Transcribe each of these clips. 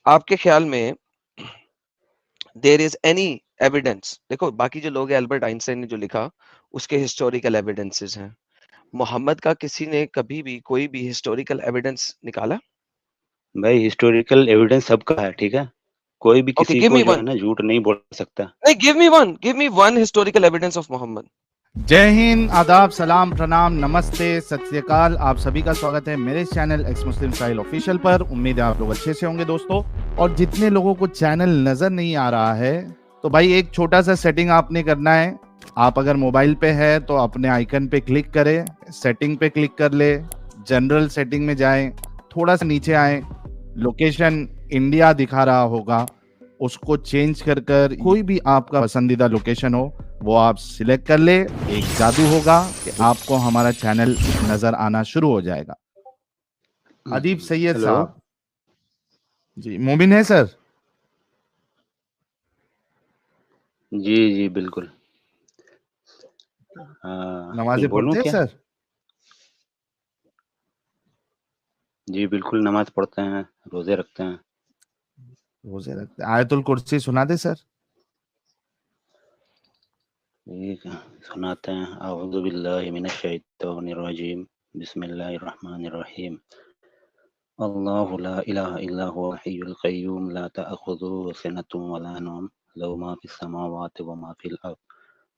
आपके ख्याल में देयर इज एनी एविडेंस, देखो बाकी जो लोग हैं, अल्बर्ट आइंस्टाइन ने जो लिखा उसके हिस्टोरिकल एविडेंसेस हैं। मोहम्मद का किसी ने कभी भी कोई भी हिस्टोरिकल एविडेंस निकाला? भाई हिस्टोरिकल एविडेंस सबका है, ठीक है? कोई भी ओके, किसी गिव को मी जो है वन। ना झूठ नहीं बोल सकता। नहीं, give me one historical evidence of Mohammed. जय हिंद, आदाब, सलाम, प्रणाम, नमस्ते, सत श्री अकाल। आप सभी का स्वागत है मेरे चैनल एक्स मुस्लिम साहिल ऑफिशियल पर। उम्मीद है आप लोग अच्छे से होंगे दोस्तों। और जितने लोगों को चैनल नजर नहीं आ रहा है तो भाई एक छोटा सा सेटिंग आपने करना है। आप अगर मोबाइल पे है तो अपने आइकन पे क्लिक करें, सेटिंग पे क्लिक कर ले, जनरल सेटिंग में जाएं, थोड़ा सा नीचे आए, लोकेशन इंडिया दिखा रहा होगा, उसको चेंज कर कर कोई भी आपका पसंदीदा लोकेशन हो वो आप सिलेक्ट कर ले। एक जादू होगा कि आपको हमारा चैनल नजर आना शुरू हो जाएगा। अदीब सैयद हेलो। साहब जी, मोमिन है सर? जी जी बिल्कुल। नमाजें बोलूं पढ़ते हैं क्या? सर? जी बिल्कुल, नमाज पढ़ते हैं, रोजे रखते हैं। रोजे रखते हैं। आयतुल कुर्सी सुना दे सर। ठीक है, सुनाते हैं। अऊज़ु बिल्लाहि मिनश शैतानिर रजीम, बिस्मिल्लाहिर रहमानिर रहीम। अल्लाहु ला इलाहा इल्ला हुवल हय्युल क़य्यूम, ला तअख़ुज़ुहु सिनतुन वला नौम, लहु मा फ़िस समावाति व मा फ़िल अर्ज़,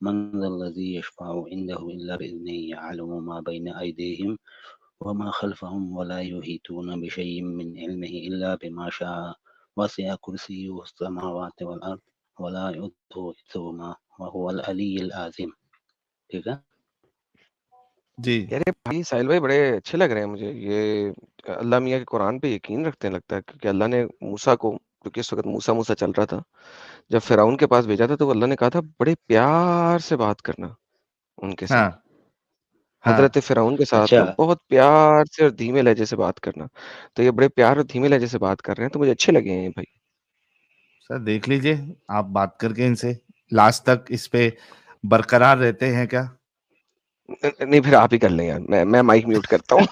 मन ज़ल्लज़ी यशफ़अु इंदहु इल्ला बिइज़निही, यअलमु मा बैना अयदीहिम व मा ख़ल्फ़हुम व ला युहीतूना बिशैइन मिन इल्मिही इल्ला बिमा शाअ, वसिअ कुर्सियुहु समावाति वल अर्ज़ व ला यऊदुहु हिफ़्ज़ुहुमा व हुवल अलिय्युल अज़ीम। ठीक है? जी अरे भाई साहिल भाई, बड़े अच्छे लग रहे हैं मुझे ये। अल्लाह मियाँ के कुरान पे यकीन रखते हैं लगता है, क्योंकि अल्लाह ने मूसा को, क्योंकि इस वक्त मूसा मूसा चल रहा था, जब फिरौन के पास भेजा था तो अल्लाह ने कहा था बड़े प्यार से बात करना उनके साथ। हाँ हजरत हाँ फिरौन के साथ अच्छा, ना बहुत प्यार से और धीमे लहजे से बात करना। तो ये बड़े प्यार और धीमे लहजे से बात कर रहे हैं, तो मुझे अच्छे लगे हैं ये भाई। सर, देख लीजिए आप बात करके इनसे लास्ट तक इस पे बरकरार रहते हैं क्या? नहीं, फिर आप ही कर लें यार, मैं माइक म्यूट करता हूँ।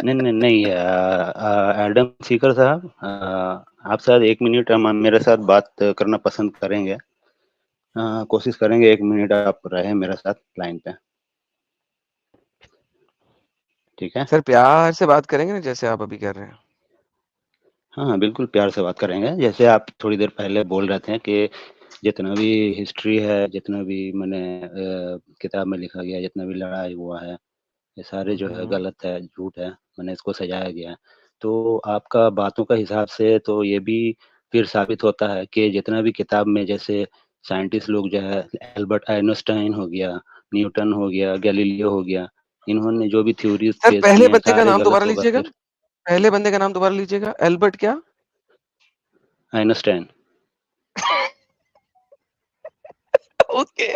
नहीं, एडम सीकर साहब, आप शायद 1 मिनट मेरे साथ बात करना पसंद करेंगे। कोशिश करेंगे 1 मिनट आप रहें मेरे साथ लाइन पे, ठीक है? सर प्यार से बात करेंगे ना, जैसे आप अभी कर रहे हैं। हाँ, बिल्कुल प्यार से बात करेंगे। जैसे आप थोड़ी देर पहले बोल रहे थे कि जितना भी हिस्ट्री है, जितना भी मैंने किताब में लिखा गया है, जितना भी लड़ाई हुआ है, ये सारे जो है हम्म। गलत है, झूठ है, मैंने इसको सजाया गया है। तो आपका बातों का हिसाब से तो ये भी फिर साबित होता है कि जितना भी किताब में जैसे साइंटिस्ट लोग जो है, एल्बर्ट आइंस्टाइन हो गया, न्यूटन हो गया, गैलीलियो हो गया, इन्होंने जो भी थ्योरीज सर पेश पहले किए हैं बंदे का सारे नाम गलत दोबारा होगा लीजिएगा। फिर। पहले बंदे का नाम दोबारा लीजिएगा, एल्बर्ट क्या? Einstein. Okay,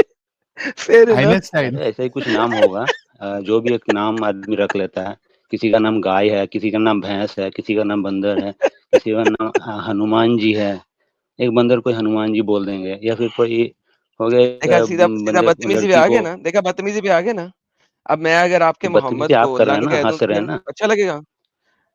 fair enough. Einstein. अरे ऐसा ही कुछ नाम होगा। जो भी एक नाम आदमी रख लेता है, किसी का नाम गाय है, किसी का नाम भैंस है, किसी का नाम बंदर है, किसी का नाम हनुमान जी है। एक बंदर को हनुमान जी बोल देंगे, या फिर कोई हो गया एक देखा, सीधा सीधा बंदे बदतमीजी पे लड़की आ गया को। ना, देखा बदतमीजी पे आ गया ना। अब मैं अगर आपके बदतमीजी मोहम्मद आप को कर रहे हैं लन ना, कह दूं हंस तो रहे हैं फिर ना। अच्छा लगेगा?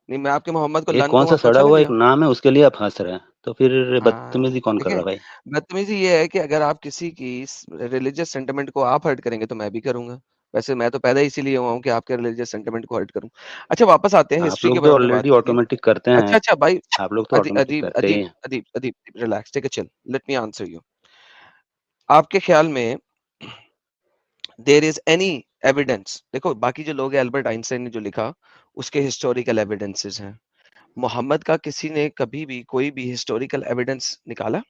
नहीं, मैं आपके मोहम्मद को ये लन कौन सा कहूँ आपको सड़ा अच्छा हुआ एक लगेगा? नाम है, उसके लिए आप हंस रहे हैं, तो फिर हाँ, बदतमीजी कौन कर देखें, रहा है भाई? बदतमीजी ये है कि अगर आप किसी की रिलीजियस सेंटिमेंट को आप हर्ट करेंगे तो मैं भी करूंगा। वैसे मैं तो पैदा इसीलिए हुआ हूँ कि आपके रिलीजियस सेंटिमेंट को हर्ट करूं। अच्छा, वापस आते हैं आप हिस्ट्री के लोग बारे तो में जो बात ऑलरेडी की थी। ऑटोमेटिक करते हैं। अच्छा अच्छा भाई, आप लोग तो ऑटोमेटिक अदीब करते ही अदीब हैं। Adeeb Adeeb relax, take a chill, let me answer you. आपके ख्याल में देयर इज एनी एविडेंस, देखो बाकी जो लोग हैं, अल्बर्ट आइंस्टाइन ने जो लिखा उसके हिस्टोरिकल एविडेंसेस हैं। मोहम्मद का किसी ने कभी भी कोई भी हिस्टोरिकल एविडेंस निकाला?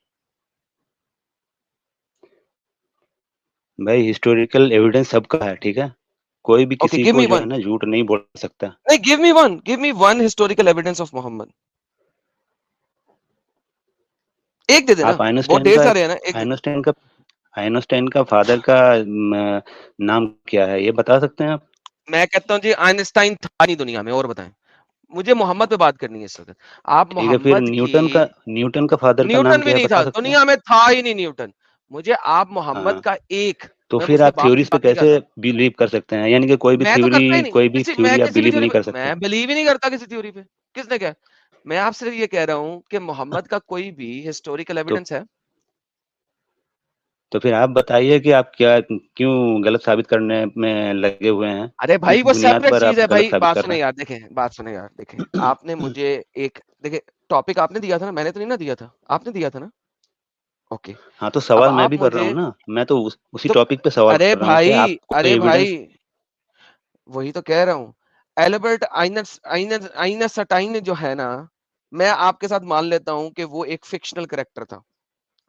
भाई हिस्टोरिकल एविडेंस सबका है, ठीक है? कोई भी ओके, किसी गिव को मी जो है वन। ना झूठ नहीं बोल सकता। नहीं, give me one historical evidence of Mohammed. एक दे देना, आप बहुत ढेर सारे हैं ना, एक दे दे। आइंस्टाइन का आइंस्टाइन का फादर का नाम क्या है, ये बता सकते हैं आप? मैं कहता हूँ जी, आइंस्टाइन था नहीं दुनिया में, और बताएं। मुझे मोहम्मद पे बात करनी है इस वक्त। आप ठीक है, फिर मोहम्मद की, न्यूटन का फादर का नाम न्यूटन भी क्या है, नहीं बता था सकते हैं? दुनिया में, था ही नहीं न्यूटन। मुझे आप मोहम्मद हाँ, का एक, तो मैं फिर उसके आप बाप की थ्योरीज पे बात नहीं कर कैसे रहा। बिलीव कर सकते हैं? यानी कि मैं तो करता ही नहीं कोई भी किसी, मैं थ्योरी आप किसी भी बिलीव थ्योरी नहीं पे, कर सकते? मैं बिलीव ही नहीं करता किसी थ्योरी पे। किसने कहा? मैं आपसे सिर्फ ये कह रहा हूँ कि मोहम्मद का कोई भी हिस्टोरिकल तो एविडेंस है? तो फिर आप बताइए कि आप क्या क्यों गलत साबित करने में लगे हुए हैं? अरे भाई किस वो बुनियाद सेपरेट पर चीज आप है गलत भाई। साबित बात कर सुने रहे यार, देखें बात सुने यार, देखें आपने हैं? मुझे एक देखे टॉपिक आपने दिया था ना, मैंने तो नहीं ना दिया था, आपने दिया था ना। ओके, हाँ, तो अब सवाल मैं आप भी कर रहा मुझे हूँ ना। मैं तो उसी तो टॉपिक पे सवाल अरे कर रहा हूँ कि भाई, आपको कोई अरे एविडेंस। भाई वही तो कह रहा हूँ। एल्बर्ट आइंस्टाइन जो है ना, मैं आपके साथ मान लेता हूँ कि वो एक फिक्शनल कैरेक्टर था।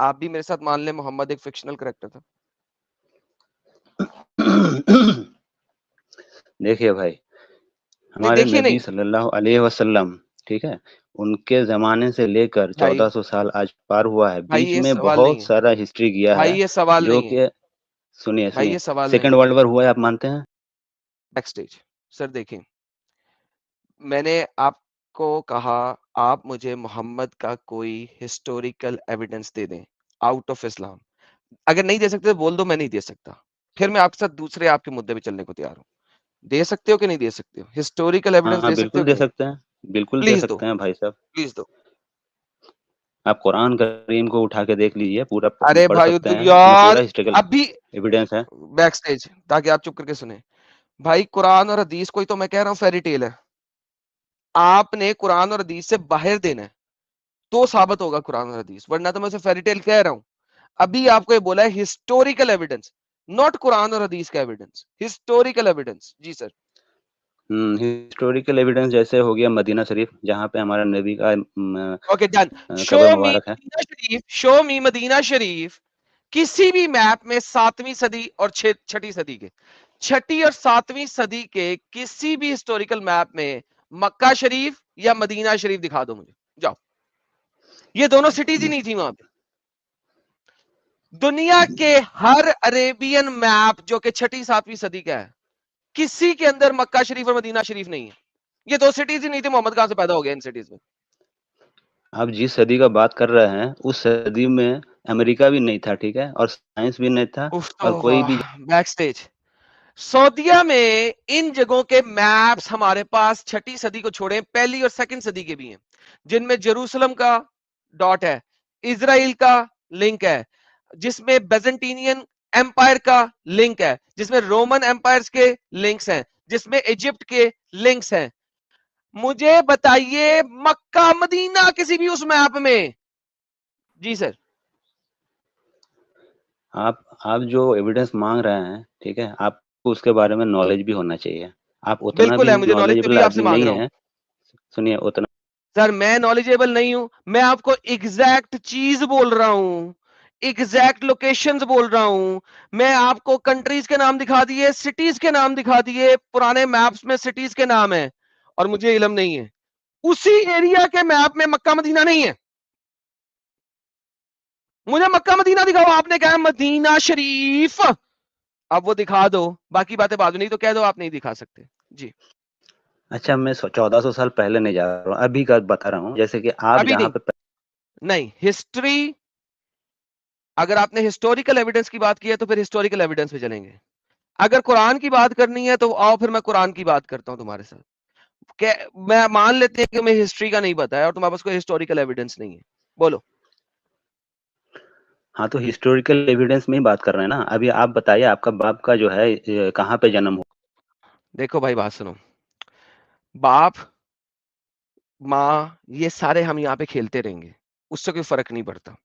आप भी मेरे साथ मान ले मोहम्मद एक फिक्शनल कैरेक्टर था। देखिए भाई, नहीं हमारे देखिए नबी नहीं सल्लल्लाहु अलैहि वसल्लम, ठीक है, उनके ज़माने से लेकर भाई, 1400 साल आज पार हुआ है। भाई बीच ये में सवाल नहीं बहुत है, सारा हिस्ट्री गया भाई है, ये सवाल जो नहीं है, कि सुनिए, भाई सुनिए, ये सवाल नहीं सेकंड है। वर्ल्ड वॉर हुआ है, आप मानते हैं? बैक स्टेज सर देखें, मैंने आपको कहा आप मुझे मोहम्मद का कोई हिस्टोरिकल एविडेंस दे दें आउट ऑफ इस्लाम। अगर नहीं दे सकते तो बोल दो मैं नहीं दे सकता, फिर मैं आपके साथ दूसरे आपके मुद्दे पे चलने को तैयार हूँ। दे सकते हो कि नहीं दे सकते हो? हिस्टोरिकल एविडेंस हाँ, दे सकते हो बिल्कुल कि दे नहीं? सकते हैं, बिल्कुल दे प्लीज दो, सकते हैं भाई साहब। प्लीज दो। आप कुरान करीम को उठा के देख लीजिए, पूरा अरे पढ़ भाई सकते हैं, उसमें यार पूरा हिस्टोरिकल अभी एविडेंस है। बैक स्टेज ताकि आप चुप करके सुने। भाई कुरान और हदीस कोई तो मैं कह रहा हूँ फेरी टेल है। आपने कुरान और हदीस से बाहर देना है तो साबित होगा कुरान और हदीस, वरना तो मैं उसे फेरी टेल कह रहा हूँ। अभी आपको ये बोला है हिस्टोरिकल एविडेंस, नॉट कुरान और हदीस का एविडेंस, हिस्टोरिकल एविडेंस। जी सर। हिस्टोरिकल एविडेंस जैसे हो गया मदीना शरीफ, जहाँ पे हमारा नबी का ओके डन। शो कब्र मी मुबारक है। मदीना शरीफ, शो मी मदीना शरीफ किसी भी मैप में 7वीं सदी और 6ठी सदी के, 6ठी और 7वीं सदी के किसी भी हिस्टोरिकल मैप में मक्का शरीफ या मदीना शरीफ दिखा दो मुझे, जाओ। ये दोनों सिटीज ही नहीं थी वहां पे। दुनिया के हर अरेबियन मैप जो कि 6ठी 7वीं सदी का है, किसी के अंदर मक्का शरीफ और मदीना शरीफ नहीं है। ये दो सिटीज ही नहीं थी, मोहम्मद कहां से पैदा हो गया इन सिटीज में? आप जिस सदी का बात कर रहे हैं, उस सदी में अमेरिका भी नहीं था, ठीक है? और साइंस भी नहीं था, उफ और तो कोई भी। बैक स्टेज सऊदिया में इन जगहों के मैप्स हमारे पास 6ठी सदी को छोड़े पहली और सेकंड सदी के भी हैं, जिनमें जेरूसलम का डॉट है, इजराइल का लिंक है, जिसमें बेजेंटीनियन एम्पायर का लिंक है, जिसमें रोमन एम्पायर्स के लिंक्स हैं, जिसमें इजिप्ट के लिंक्स हैं। मुझे बताइए मक्का मदीना किसी भी उस मैप में? जी सर। आप जो एविडेंस मांग रहे हैं, ठीक है? आपको उसके बारे में नॉलेज भी होना चाहिए। आप उतना बिल्कुल भी है, मुझे नॉलेज नॉलेजेबल तभी आपसे आदमी मांग नहीं रहा हूं। है। सुनिए, उतना। सर मैं नॉलेजेबल नहीं हूं, मैं आपको एग्जैक्ट चीज बोल रहा हूं, एग्जैक्ट लोकेशंस बोल रहा हूं। मैं आपको कंट्रीज के नाम दिखा दिए, सिटीज के नाम दिखा दिए, पुराने मैप्स में सिटीज के नाम है, और मुझे इल्म नहीं है उसी एरिया के मैप में मक्का मदीना नहीं है। मुझे मक्का मदीना दिखाओ, आपने कहा मदीना शरीफ, अब वो दिखा दो, बाकी बातें बाद में, नहीं तो कह दो आप नहीं दिखा सकते। जी। अच्छा, मैं 1400 साल पहले नहीं जा रहा हूँ, अभी का बता रहा हूँ। जैसे कि आप अभी जहाँ नहीं, पे नहीं हिस्ट्री, अगर आपने हिस्टोरिकल एविडेंस की बात की है तो फिर हिस्टोरिकल एविडेंस पे चलेंगे। अगर कुरान की बात करनी है तो आओ फिर मैं कुरान की बात करता हूं तुम्हारे साथ। क्या मैं मान लेते हैं कि मैं हिस्ट्री का नहीं पता है और तुम्हारे पास कोई हिस्टोरिकल एविडेंस नहीं है, बोलो। हाँ, तो हिस्टोरिकल एविडेंस में ही बात कर रहे हैं ना। अभी आप बताइए, आपका बाप का जो है कहाँ पे जन्म हुआ? देखो भाई बात सुनो, बाप माँ ये सारे हम यहाँ पे खेलते रहेंगे, उससे कोई फर्क नहीं पड़ता।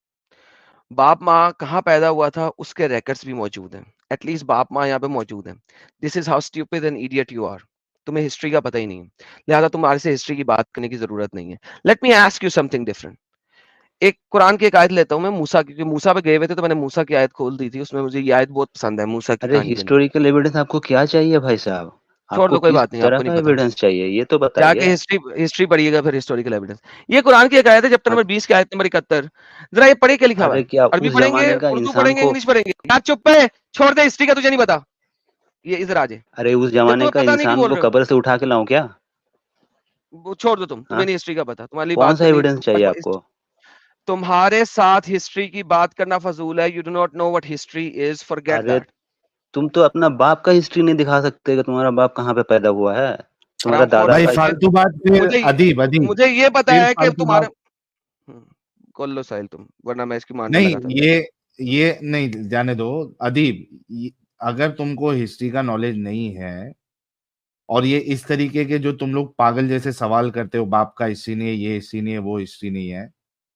बाप माँ कहाँ पैदा हुआ था उसके रिकॉर्ड्स भी मौजूद हैं, एटलीस्ट बाप माँ यहाँ पे मौजूद हैं। This is how stupid and idiot you are. तुम्हें हिस्ट्री का पता ही नहीं है, लिहाजा तुम्हारे से हिस्ट्री की बात करने की जरूरत नहीं है। Let me ask you something different. एक कुरान की एक आयत लेता हूँ मैं, मूसा की, क्योंकि मूसा पे गए हुए थे तो मैंने मूसा की आयत खोल दी थी, उसमें मुझे ये आयत बहुत पसंद है, मूसा की अरे, कहानी बनी है। हिस्टोरिकल एविडेंस आपको क्या चाहिए भाई साहब? छोड़ आपको दो कोई किस बात नहीं, तरह आपको नहीं का पता, एविडेंस चाहिए, ये तो जाके बताइए। हिस्ट्री हिस्ट्री पढ़िएगा फिर हिस्टोरिकल एविडेंस। ये कुरान की एक आयत है, चैप्टर नंबर आप 20 की आयत नंबर 71। जरा ये पढ़िए क्या लिखा हुआ अरे, है। क्या अरबी उस पढ़ेंगे, जमाने का उर्दू इंसान पढ़ेंगे, को इंग्लिश पढ़ेंगे? क्या चुप है, छोड़ दे, हिस्ट्री का तुझे नहीं पता, ये इधर आ जाए। अरे, उस जब जमाने तुम्हें का पता नहीं कि इंसान बोल को रहे हो, कब्र से उठा के लाऊं क्या? वो छोड़ दो, तुम्हें हाँ, नहीं हिस्ट्री का पता, तुम्हारे लिए कौन बात सा करनी, एविडेंस चाहिए आपको? तुम्हारे साथ हिस्ट्री की बात करना फजूल है। You do not know what history is, forget अरे, दैट। तुम तो अपना बाप का हिस्ट्री नहीं दिखा सकते कि तुम्हारा बाप कहाँ पे पैदा हुआ है। तुम्हारा हरामखोर दादा भाई भाई। फालतू बात फिर मुझे अदीब अदीब मुझे ये पता फिर है कि फालतू तुम्हारे बात खोल लो साहिल तुम, वरना मैं इसकी मारने नहीं। लगा था। ये नहीं, जाने दो अदीब। अगर तुमको हिस्ट्री का नॉलेज नहीं है और ये इस तरीके के जो तुम लोग पागल जैसे सवाल करते हो, बाप का हिस्ट्री नहीं है, ये हिस्ट्री नहीं है, वो हिस्ट्री नहीं है,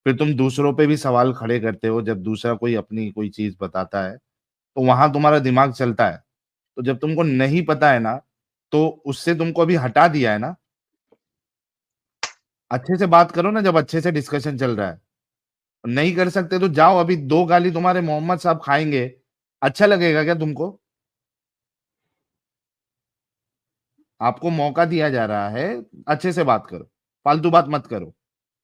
फिर तुम दूसरों पे भी सवाल खड़े करते हो जब दूसरा कोई अपनी कोई चीज बताता है, तो वहां तुम्हारा दिमाग चलता है। तो जब तुमको नहीं पता है ना, तो उससे तुमको अभी हटा दिया है ना, अच्छे से बात करो ना जब अच्छे से डिस्कशन चल रहा है। नहीं कर सकते तो जाओ, अभी 2 गाली तुम्हारे मोहम्मद साहब खाएंगे, अच्छा लगेगा क्या तुमको? आपको मौका दिया जा रहा है, अच्छे से बात करो, फालतू बात मत करो।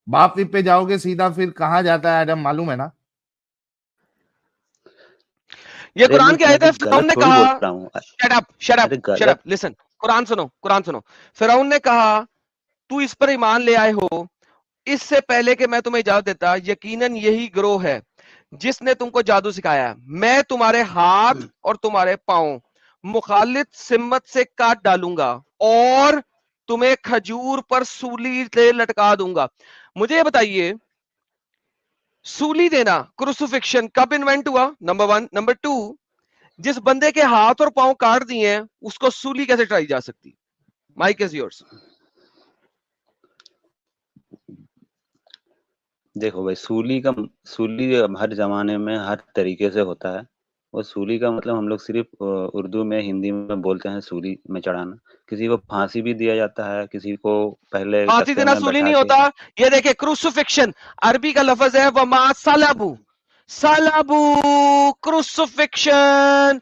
बाप विप पे जाओगे सीधा, फिर कहाँ जाता है एडम, मालूम है ना? ये अरे कुरान की मैं आयत है, कुछ फिरौन गलत ने थोड़ी कहा, बोल रहा हूँ। शट अप शट अप अरे शट अप, गलत। लिसन, कुरान सुनो, कुरान सुनो। फिरौन ने कहा, तू इस पर ईमान ले आए हो, इससे पहले कि मैं तुम्हें इजाजत देता, यकीनन यही गिरोह है जिसने तुमको जादू सिखाया है। मैं तुम्हारे हाथ और तुम्हारे पांव मुखालित सिम्मत से काट डालूंगा और तुम्हें खजूर पर सूली से लटका दूंगा। मुझे ये बताइए, सूली देना, क्रूसिफिक्शन कब इन्वेंट हुआ? नंबर 1। नंबर 2, जिस बंदे के हाथ और पांव काट दिए हैं उसको सूली कैसे चढ़ाई जा सकती? Mic is yours. देखो भाई, सूली हर जमाने में हर तरीके से होता है। और सूली का मतलब हम लोग सिर्फ उर्दू में, हिंदी में बोलते हैं सूली में चढ़ाना। किसी को फांसी भी दिया जाता है, किसी को पहले फांसी तख्ते देना में सूली बैठा नहीं के। होता। ये देखिए, क्रूसिफिक्शन अरबी का लफ्ज है, वमा सलाबू, सलाबू, क्रूसिफिक्शन,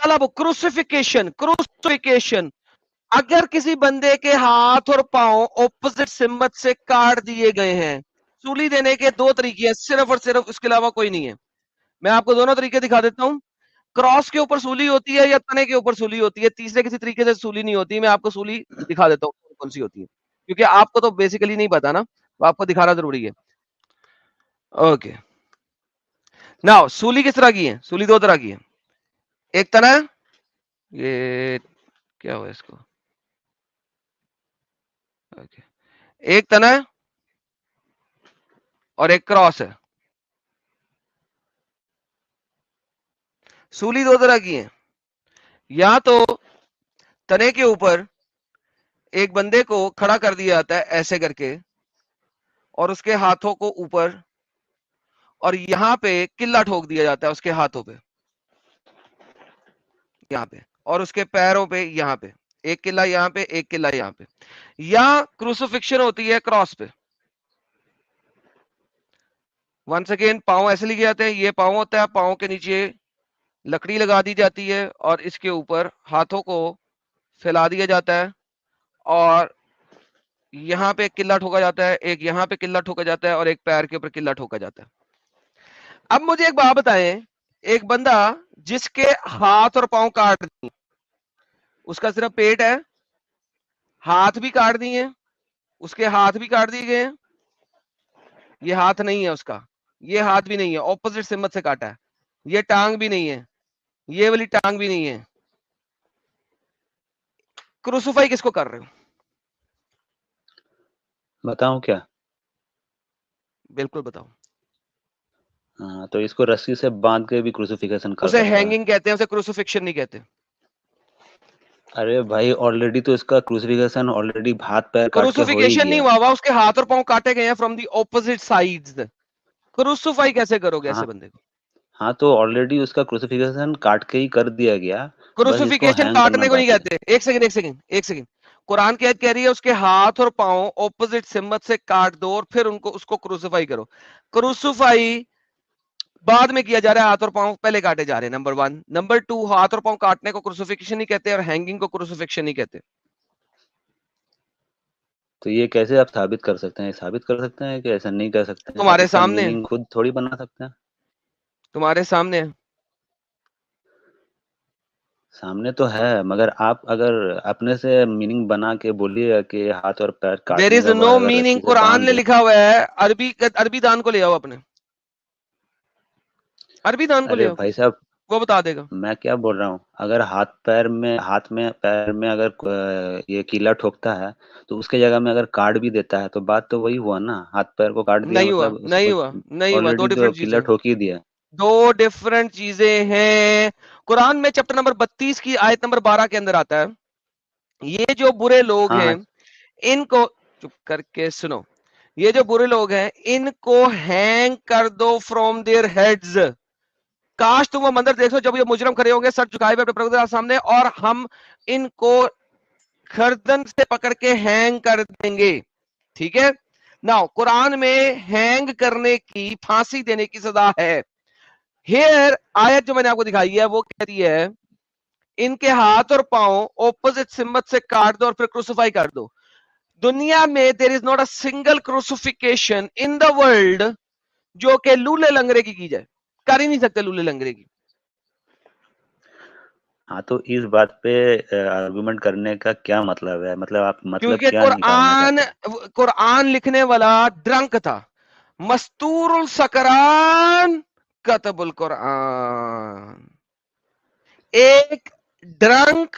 सलाबू, क्रूसिफिकेशन, क्रूसिफिकेशन। अगर किसी बंदे के हाथ और पांव ऑपोजिट सिम्मत से काट दिए गए हैं, सूली देने के 2 तरीके हैं, सिर्फ और सिर्फ, इसके अलावा कोई नहीं है। मैं आपको दोनों तरीके दिखा देता हूं। क्रॉस के ऊपर सूली होती है या तने के ऊपर सूली होती है, तीसरे किसी तरीके से सूली नहीं होती। मैं आपको सूली दिखा देता हूँ कौन सी होती है, क्योंकि आपको तो बेसिकली नहीं पता ना, तो आपको दिखाना जरूरी है। ओके, नाउ सूली किस तरह की है? सूली 2 तरह की है। एक तना है, ये क्या हुआ इसको, ओके, एक तना है और एक क्रॉस है। सूली 2 तरह की है। या तो तने के ऊपर एक बंदे को खड़ा कर दिया जाता है ऐसे करके, और उसके हाथों को ऊपर, और यहां पे किल्ला ठोक दिया जाता है उसके हाथों पे, यहाँ पे, और उसके पैरों पे यहाँ पे, एक किल्ला यहाँ पे, एक किल्ला यहाँ पे। या क्रूसिफिक्शन होती है क्रॉस पे। वंस अगेन, पांव ऐसे लिए जाते हैं, ये पांव होता है, पांव के नीचे लकड़ी लगा दी जाती है और इसके ऊपर हाथों को फैला दिया जाता है, और यहाँ पे एक किल्ला ठोका जाता है, एक यहाँ पे किल्ला ठोका जाता है, और एक पैर के ऊपर किल्ला ठोका जाता है। अब मुझे एक बात बताएं, एक बंदा जिसके हाथ और पांव काट दिए, उसका सिर्फ पेट है, हाथ भी काट दिए, उसके हाथ भी काट दिए गए हैं, ये हाथ नहीं है उसका, ये हाथ भी नहीं है, ऑपोजिट सिम्मत से काटा है, ये टांग भी नहीं है, ये वाली टांग भी नहीं है, क्रूसिफाई किसको कर रहे हो? बताऊं क्या? बिल्कुल बताओ। हाँ, तो इसको रस्सी से बांध के भी क्रूसिफिकेशन कर उसे सकता है। हैंगिंग कहते हैं, उसे क्रूसिफिक्शन नहीं कहते। अरे भाई, ऑलरेडी तो इसका क्रूसिफिकेशन ऑलरेडी हाथ पैर काट के हो ही क्रूसिफिकेशन नहीं गया। हुआ, उसके हाथ और पांव काटे गए हैं from the opposite sides. Crucify कैसे करोगे ऐसे हाँ बंदे को? हाँ, तो ऑलरेडी उसका क्रूसिफिकेशन काट के ही कर दिया गया। बस इसको क्रूसिफिकेशन हैंग करना काटने को नहीं बाकी है। कहते। एक सेकंड, एक सेकंड, एक सेकंड। कुरान की आयत कह रही है उसके हाथ और पांव ऑपोजिट सिम्मत से काट दो और फिर उनको उसको क्रूसिफाई करो। क्रूसिफाई बाद में किया जा रहा है, हाथ और पांव पहले काटे जा रहे हैं, नंबर 1। नंबर 2, हाथ और पांव काटने को क्रूसिफिक्शन नहीं कहते और हैंगिंग को क्रूसिफिक्शन नहीं कहते। तो ये कैसे आप साबित कर सकते हैं? साबित कर सकते हैं कि ऐसा नहीं कर सकते हैं? आप तुम्हारे इसका सामने है, मीनिंग खुद थोड़ी बना सकते हैं। तुम्हारे सामने है। सामने तो है, मगर आप अगर अपने से मीनिंग बना के बोलिएगा कि हाथ और पैर देयर काटने इज का बाद नो अगर मीनिंग, रस्सी से कुरान बांध ने दो। लिखा हुआ है। अरबी दान को ले आओ, अपने अरबी दान को ले अरे आओ। भाई साहब, वो बता देगा। मैं क्या बोल रहा हूँ, अगर हाथ में पैर में अगर ये कीला ठोकता है तो उसके जगह में अगर काट भी देता है तो बात तो वही हुआ ना, हाथ पैर को काट दिया नहीं हुआ, मतलब नहीं उसको हुआ, नहीं हुआ, दो ऑलरेडी तो डिफरेंट कीला चीजें, ठोक ही दिया। दो डिफरेंट चीजें हैं। कुरान में चैप्टर नंबर 32 की आयत नंबर 12 के अंदर आता है, ये जो बुरे लोग हाँ हैं हाँ, इनको, चुप करके सुनो, ये जो बुरे लोग हैं इनको हैंग कर दो फ्रॉम देयर हेड्स। काश तुम वो मंदिर देखो जब ये मुजरम खड़े होंगे सर झुकाए हुए अपने प्रभु के सामने, और हम इनको गर्दन से पकड़ के हैंग कर देंगे। ठीक है ना, कुरान में हैंग करने की, फांसी देने की सजा है। हेयर आयत जो मैंने आपको दिखाई है वो कहती है इनके हाथ और पांव ऑपोजिट सिम्बत से काट दो और फिर क्रूसिफाई कर दो। दुनिया में there is not a single crucifixion in the world जो कि लूले लंगरे की जाए, कर ही नहीं सकते लूले लंगरे की। हाँ तो इस बात पे आर्गुमेंट करने का क्या मतलब है, मतलब आप मतलब क्योंकि क्या निकालना चाहते हैं? कुरान लिखने वाला ड्रंक था, मस्तूरुल सकरान कतबुल कुरान। एक ड्रंक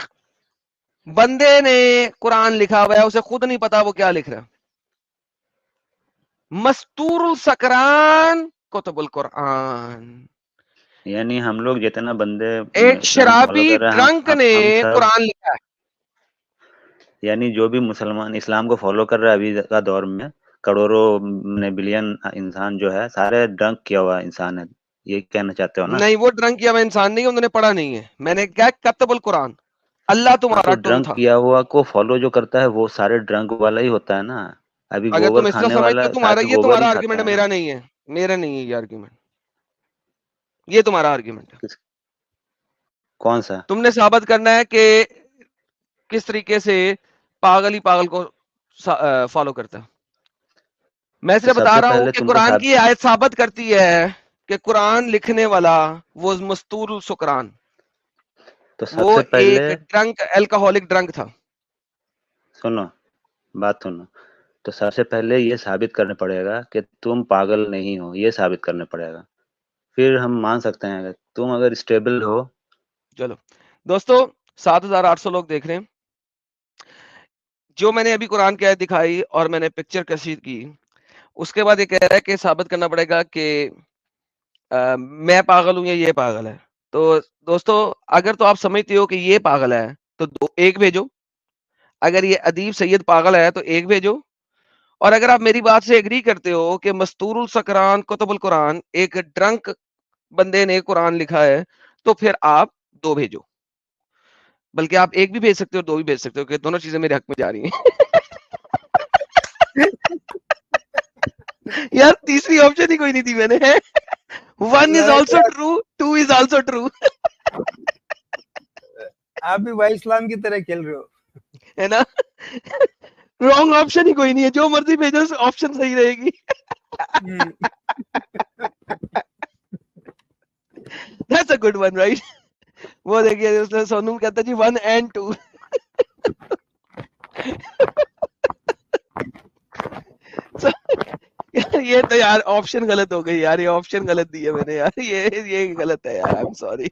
बंदे ने कुरान लिखा हुआ है, उसे खुद नहीं पता वो क्या लिख रहा है। मस्तूरुल सकरान कुतुबुल कुरान। यानी हम लोग जितना बंदे एक इस्लाम फॉलो शराबी कर रहे हैं ड्रंक ने हम सब, कुरान लिखा है। यानी जो भी मुसलमान इस्लाम को फॉलो कर रहा है अभी का दौर में, करोड़ों ने बिलियन इंसान जो है सारे ड्रंक किया हुआ इंसान है, ये कहना चाहते हो ना? नहीं, वो ड्रंक किया हुआ इंसान नहीं है, उन्होंने पढ़ा नहीं है। मैंने क्या, कतबुल कुरान, अल्लाह हाँ तो तुम्हारा टूल ड्रंक था। किया हुआ को फॉलो जो करता है वो सारे ड्रंक वाला ही होता है ना। अभी अगर गोबर तुम इस तरह खाने समझते वाला हो, तुम्हारा, सारे ये गोबर ही तुम्हारा खाता आर्ग्यूमेंट, है ना। मेरा नहीं है, मेरा नहीं है ये आर्ग्यूमेंट, ये तुम्हारा आर्ग्यूमेंट है। किस कौन सा? तुमने साबित करना है कि किस तरीके से पागल ही पागल को फॉलो करता है। मैं तो सिर्फ बता सबसे रहा हूं पहले कि तुमको कुरान की आयत साबित करती है कि कुरान लिखने वाला वो मस्तूरुल सुकरान, तो वो सबसे पहले एक ड्रंक, अल्कोहलिक ड्रंक था। सुनो, बात सुनो। तो सबसे पहले ये साबित करना पड़ेगा कि तुम पागल नहीं हो, ये साबित करना पड़ेगा, फिर हम मान सकते हैं अगर तुम अगर स्टेबल हो। चलो दोस्तों, 7,800 लोग देख रहे हैं। जो मैंने अभी कुरान की आयत दिखाई और मैंने पिक्चर कशीद की, उसके बाद ये कह रहा है कि साबित करना पड़ेगा कि मैं पागल हूं या ये पागल है। तो दोस्तों, अगर तो आप समझते हो कि ये पागल है तो एक भेजो, अगर ये अदीब सैयद पागल है तो एक भेजो, और अगर आप मेरी बात से एग्री करते हो कि मस्तूरुल सकरान कुतुबुल कुरान, एक ड्रंक बंदे ने कुरान लिखा है, तो फिर आप दो भेजो। बल्कि आप एक भी भेज सकते हो, दो भी भेज सकते हो, कि दोनों चीजें मेरे हक में जा रही हैं। यार तीसरी ऑप्शन ही कोई नहीं थी मैंने। One is also true, two is also true. आप भी भाई इस्लाम की तरह खेल रहे हो, है ना? रॉन्ग ऑप्शन ही कोई नहीं है, जो मर्जी भेजो ऑप्शन सही रहेगी। That's a good one, right? वो देखिए उसने, सोनू कहता जी 1 and 2। So, ये तो यार ऑप्शन गलत हो गई यार, ये ऑप्शन गलत दी है मैंने यार, ये गलत है यार, आई एम सॉरी।